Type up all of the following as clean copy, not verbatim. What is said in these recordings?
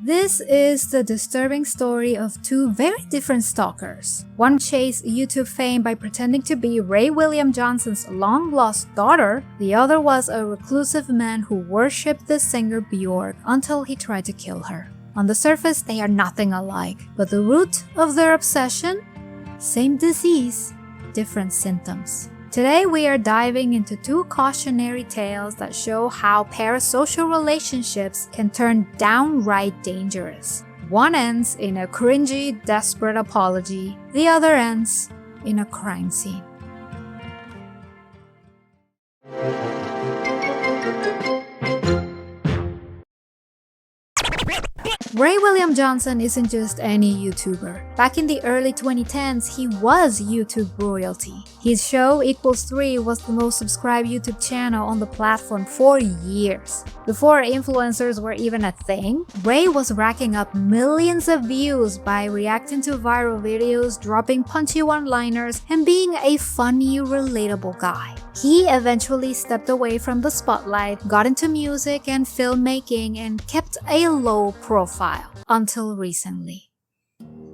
This is the disturbing story of two very different stalkers. One chased YouTube fame by pretending to be Ray William Johnson's long-lost daughter. The other was a reclusive man who worshipped the singer Bjork until he tried to kill her. On the surface, they are nothing alike, but the root of their obsession? Same disease, different symptoms. Today we are diving into two cautionary tales that show how parasocial relationships can turn downright dangerous. One ends in a cringy, desperate apology. The other ends in a crime scene. Ray William Johnson isn't just any YouTuber. Back in the early 2010s, he was YouTube royalty. His show Equals 3 was the most subscribed YouTube channel on the platform for years. Before influencers were even a thing, Ray was racking up millions of views by reacting to viral videos, dropping punchy one-liners, and being a funny, relatable guy. He eventually stepped away from the spotlight, got into music and filmmaking, and kept a low profile until recently.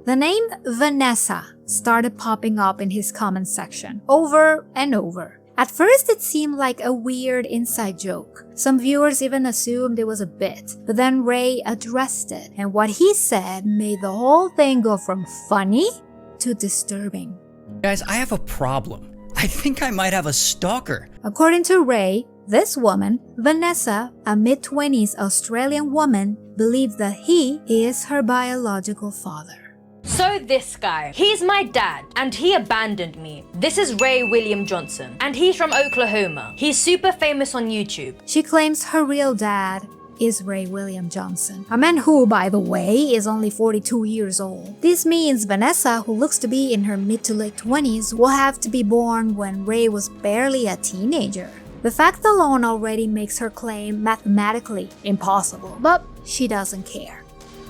The name Vanessa started popping up in his comment section over and over. At first, it seemed like a weird inside joke. Some viewers even assumed it was a bit, but then Ray addressed it, and what he said made the whole thing go from funny to disturbing. Guys, I have a problem. I think I might have a stalker. According to Ray, this woman, Vanessa, a mid-20s Australian woman, believes that he is her biological father. So this guy, he's my dad, and he abandoned me. This is Ray William Johnson, and he's from Oklahoma. He's super famous on YouTube. She claims her real dad is Ray William Johnson, a man who, by the way, is only 42 years old. This means Vanessa, who looks to be in her mid to late 20s, will have to be born when Ray was barely a teenager. The fact alone already makes her claim mathematically impossible, but she doesn't care.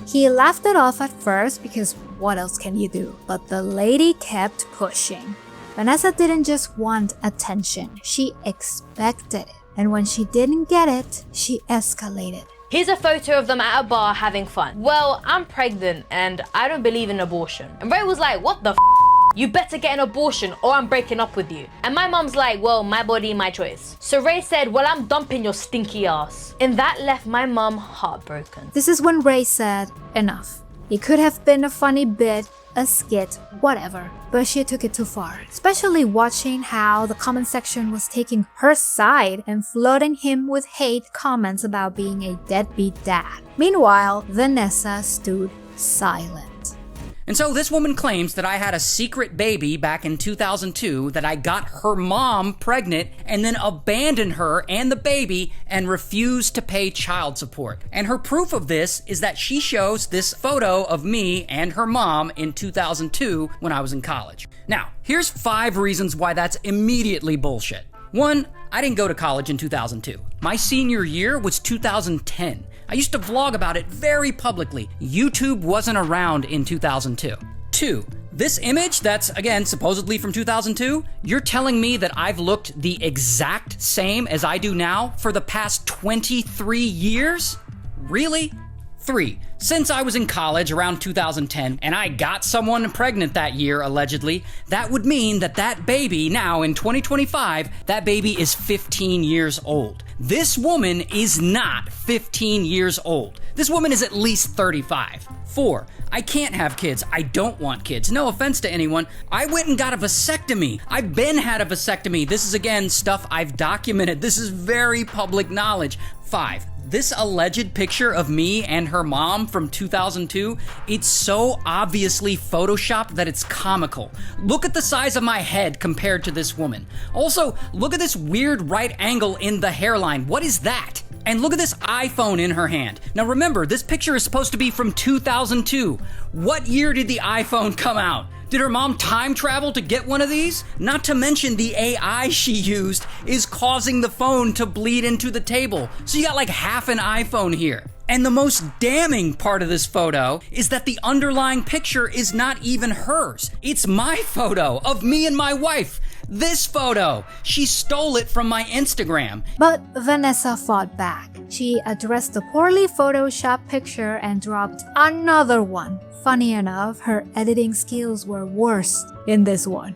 He laughed it off at first because what else can you do? But the lady kept pushing. Vanessa didn't just want attention, she expected it. And when she didn't get it, she escalated. Here's a photo of them at a bar having fun. Well, I'm pregnant and I don't believe in abortion. And Ray was like, what the f***? You better get an abortion or I'm breaking up with you. And my mom's like, well, my body, my choice. So Ray said, well, I'm dumping your stinky ass. And that left my mom heartbroken. This is when Ray said, enough. It could have been a funny bit, a skit, whatever, but she took it too far, especially watching how the comment section was taking her side and flooding him with hate comments about being a deadbeat dad. Meanwhile, Vanessa stood silent. And so this woman claims that I had a secret baby back in 2002, that I got her mom pregnant and then abandoned her and the baby and refused to pay child support. And her proof of this is that she shows this photo of me and her mom in 2002 when I was in college. Now, here's 5 reasons why that's immediately bullshit. 1, I didn't go to college in 2002. My senior year was 2010. I used to vlog about it very publicly. YouTube wasn't around in 2002. 2, this image that's, again, supposedly from 2002, you're telling me that I've looked the exact same as I do now for the past 23 years? Really? 3, since I was in college around 2010 and I got someone pregnant that year, allegedly, that would mean that that baby now in 2025, that baby is 15 years old. This woman is not 15 years old. This woman is at least 35. 4, I can't have kids. I don't want kids. No offense to anyone. I went and got a vasectomy. I've been had a vasectomy. This is, again, stuff I've documented. This is very public knowledge. 5, this alleged picture of me and her mom from 2002, it's so obviously photoshopped that it's comical. Look at the size of my head compared to this woman. Also, look at this weird right angle in the hairline. What is that? And look at this iPhone in her hand. Now remember, this picture is supposed to be from 2002. What year did the iPhone come out? Did her mom time travel to get one of these? Not to mention the AI she used is causing the phone to bleed into the table. So you got like half an iPhone here. And the most damning part of this photo is that the underlying picture is not even hers. It's my photo of me and my wife. This photo! She stole it from my Instagram. But Vanessa fought back. She addressed the poorly photoshopped picture and dropped another one. Funny enough, her editing skills were worse in this one.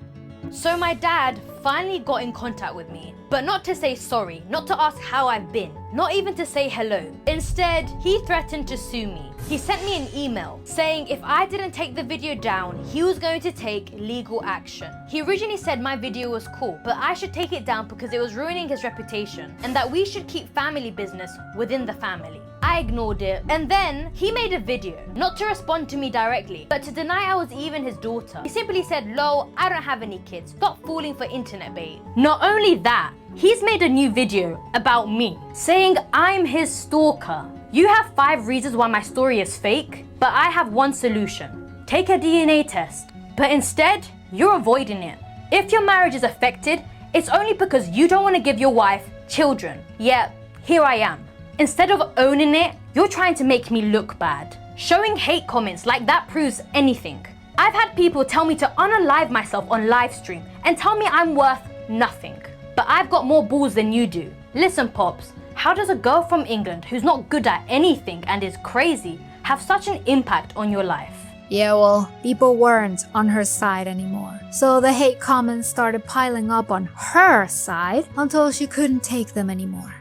So my dad finally got in contact with me, but not to say sorry, not to ask how I've been, not even to say hello. Instead, he threatened to sue me. He sent me an email saying if I didn't take the video down, he was going to take legal action. He originally said my video was cool, but I should take it down because it was ruining his reputation and that we should keep family business within the family. I ignored it, and then he made a video, not to respond to me directly, but to deny I was even his daughter. He simply said, "Lol, I don't have any kids, stop falling for internet bait." Not only that, he's made a new video about me, saying I'm his stalker. You have 5 reasons why my story is fake, but I have one solution. Take a DNA test. But instead, you're avoiding it. If your marriage is affected, it's only because you don't want to give your wife children. Yet, here I am. Instead of owning it, you're trying to make me look bad. Showing hate comments like that proves anything. I've had people tell me to unalive myself on live stream and tell me I'm worth nothing. But I've got more balls than you do. Listen, Pops, how does a girl from England who's not good at anything and is crazy have such an impact on your life? Yeah, well, people weren't on her side anymore. So the hate comments started piling up on her side until she couldn't take them anymore.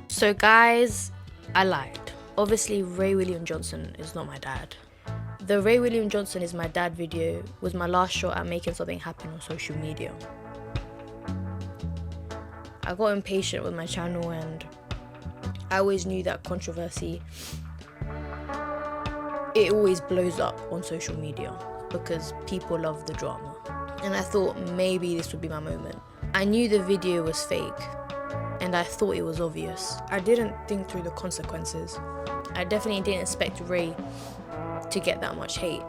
So guys, I lied. Obviously, Ray William Johnson is not my dad. The Ray William Johnson is my dad video was my last shot at making something happen on social media. I got impatient with my channel and I always knew that controversy, it always blows up on social media because people love the drama. And I thought maybe this would be my moment. I knew the video was fake and I thought it was obvious. I didn't think through the consequences. I definitely didn't expect Ray to get that much hate.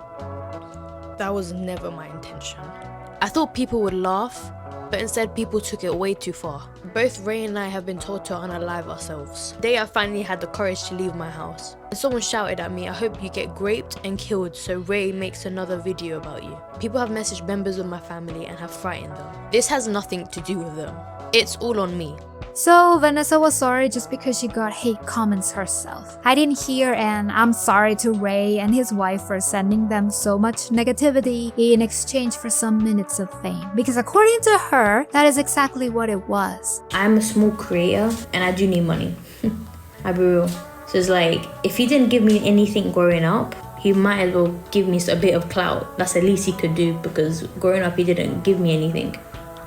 That was never my intention. I thought people would laugh, but instead people took it way too far. Both Ray and I have been told to unalive ourselves. The day I finally had the courage to leave my house, and someone shouted at me, "I hope you get raped and killed so Ray makes another video about you." People have messaged members of my family and have frightened them. This has nothing to do with them. It's all on me. So Vanessa was sorry just because she got hate comments herself. I didn't hear an "I'm sorry" to Ray and his wife for sending them so much negativity in exchange for some minutes of fame. Because according to her, that is exactly what it was. I'm a small creator and I do need money. I'll be real. So it's like, if he didn't give me anything growing up, he might as well give me a bit of clout. That's the least he could do because growing up he didn't give me anything.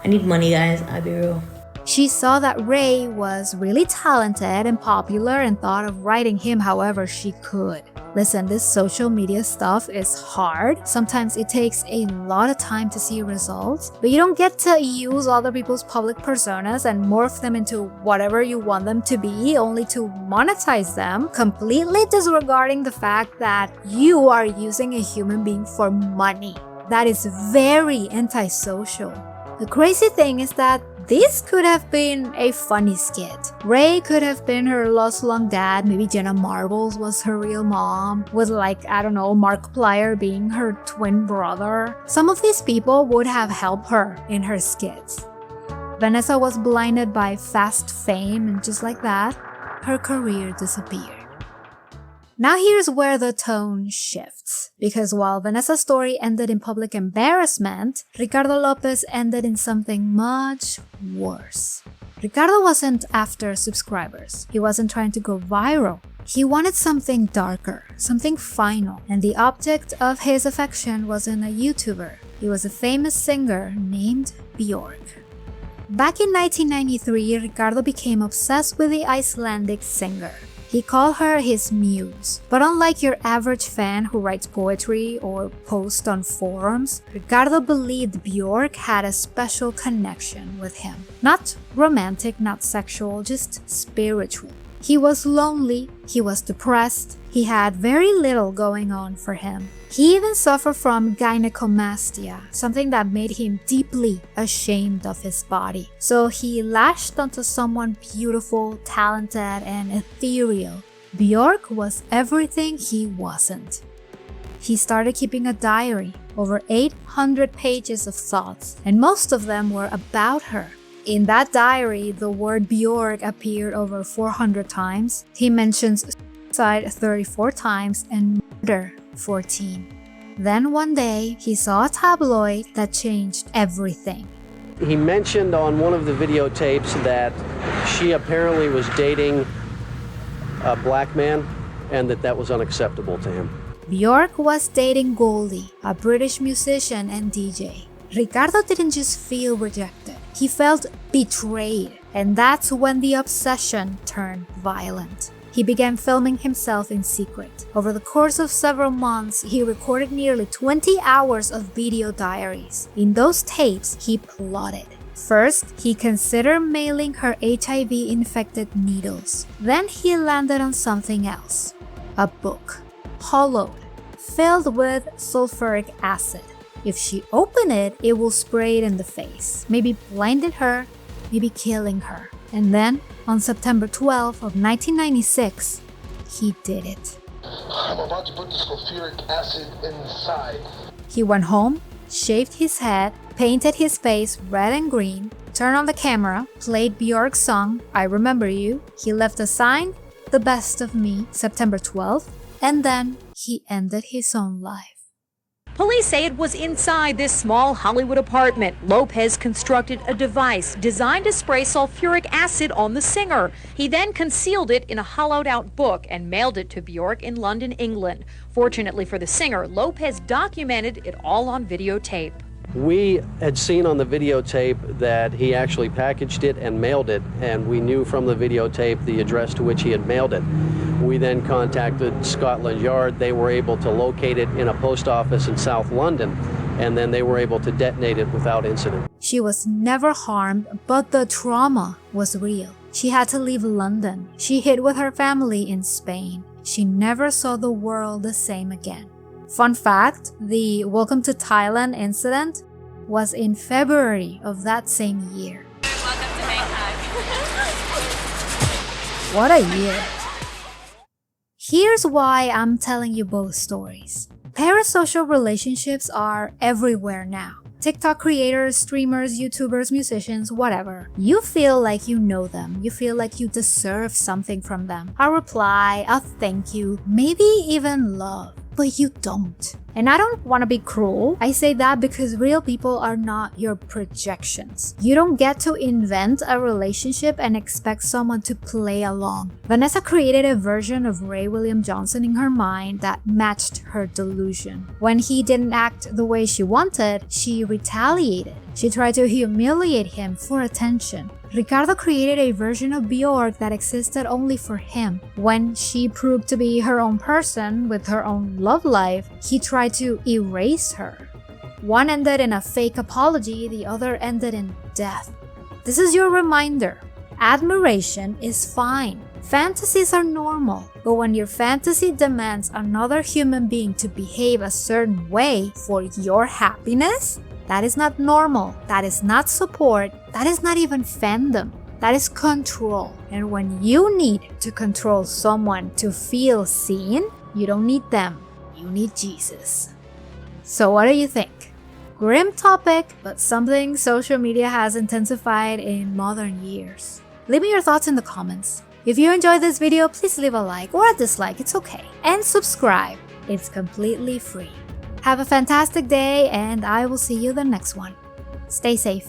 I need money, guys, I'll be real. She saw that Ray was really talented and popular and thought of writing him however she could. Listen, this social media stuff is hard. Sometimes it takes a lot of time to see results, but you don't get to use other people's public personas and morph them into whatever you want them to be only to monetize them, completely disregarding the fact that you are using a human being for money. That is very antisocial. The crazy thing is that this could have been a funny skit. Ray could have been her lost long dad, maybe Jenna Marbles was her real mom, with like, I don't know, Markiplier being her twin brother. Some of these people would have helped her in her skits. Vanessa was blinded by fast fame and just like that, her career disappeared. Now here's where the tone shifts, because while Vanessa's story ended in public embarrassment, Ricardo Lopez ended in something much worse. Ricardo wasn't after subscribers. He wasn't trying to go viral. He wanted something darker, something final, and the object of his affection wasn't a YouTuber. He was a famous singer named Bjork. Back in 1993, Ricardo became obsessed with the Icelandic singer. He called her his muse. But unlike your average fan who writes poetry or posts on forums, Ricardo believed Bjork had a special connection with him. Not romantic, not sexual, just spiritual. He was lonely, he was depressed, he had very little going on for him. He even suffered from gynecomastia, something that made him deeply ashamed of his body. So he lashed onto someone beautiful, talented, and ethereal. Bjork was everything he wasn't. he started keeping a diary, over 800 pages of thoughts, and most of them were about her. In that diary, the word Bjork appeared over 400 times. He mentions suicide 34 times and murder 14. Then one day, he saw a tabloid that changed everything. He mentioned on one of the videotapes that she apparently was dating a black man and that was unacceptable to him. Bjork was dating Goldie, a British musician and DJ. Ricardo didn't just feel rejected, he felt betrayed, and that's when the obsession turned violent. He began filming himself in secret. Over the course of several months, he recorded nearly 20 hours of video diaries. In those tapes, he plotted. First, he considered mailing her HIV-infected needles. Then he landed on something else. A book. Hollowed. Filled with sulfuric acid. If she opened it, it will spray it in the face. Maybe blinding her, maybe killing her. And then, on September 12th of 1996, he did it. I'm about to put the sulfuric acid inside. He went home, shaved his head, painted his face red and green, turned on the camera, played Bjork's song, I Remember You. He left a sign, The Best of Me, September 12th, and then he ended his own life. Police say it was inside this small Hollywood apartment. Lopez constructed a device designed to spray sulfuric acid on the singer. He then concealed it in a hollowed-out book and mailed it to Bjork in London, England. Fortunately for the singer, Lopez documented it all on videotape. We had seen on the videotape that he actually packaged it and mailed it, and we knew from the videotape the address to which he had mailed it. We then contacted Scotland Yard. They were able to locate it in a post office in South London, and then they were able to detonate it without incident. She was never harmed, but the trauma was real. She had to leave London. She hid with her family in Spain. She never saw the world the same again. Fun fact, the Welcome to Thailand incident was in February of that same year. Welcome to Bangkok. What a year. Here's why I'm telling you both stories. Parasocial relationships are everywhere now. TikTok creators, streamers, YouTubers, musicians, whatever. You feel like you know them. You feel like you deserve something from them. A reply, a thank you, maybe even love. But you don't. And I don't want to be cruel. I say that because real people are not your projections. You don't get to invent a relationship and expect someone to play along. Vanessa created a version of Ray William Johnson in her mind that matched her delusion. When he didn't act the way she wanted, she retaliated. She tried to humiliate him for attention. Ricardo created a version of Bjork that existed only for him. When she proved to be her own person with her own love life, he tried to erase her. One ended in a fake apology, the other ended in death. This is your reminder. Admiration is fine. Fantasies are normal, but when your fantasy demands another human being to behave a certain way for your happiness, that is not normal, that is not support, that is not even fandom, that is control. And when you need to control someone to feel seen, you don't need them, you need Jesus. So what do you think? Grim topic, but something social media has intensified in modern years. Leave me your thoughts in the comments. If you enjoyed this video, please leave a like or a dislike, it's okay. And subscribe, it's completely free. Have a fantastic day, and I will see you the next one. Stay safe.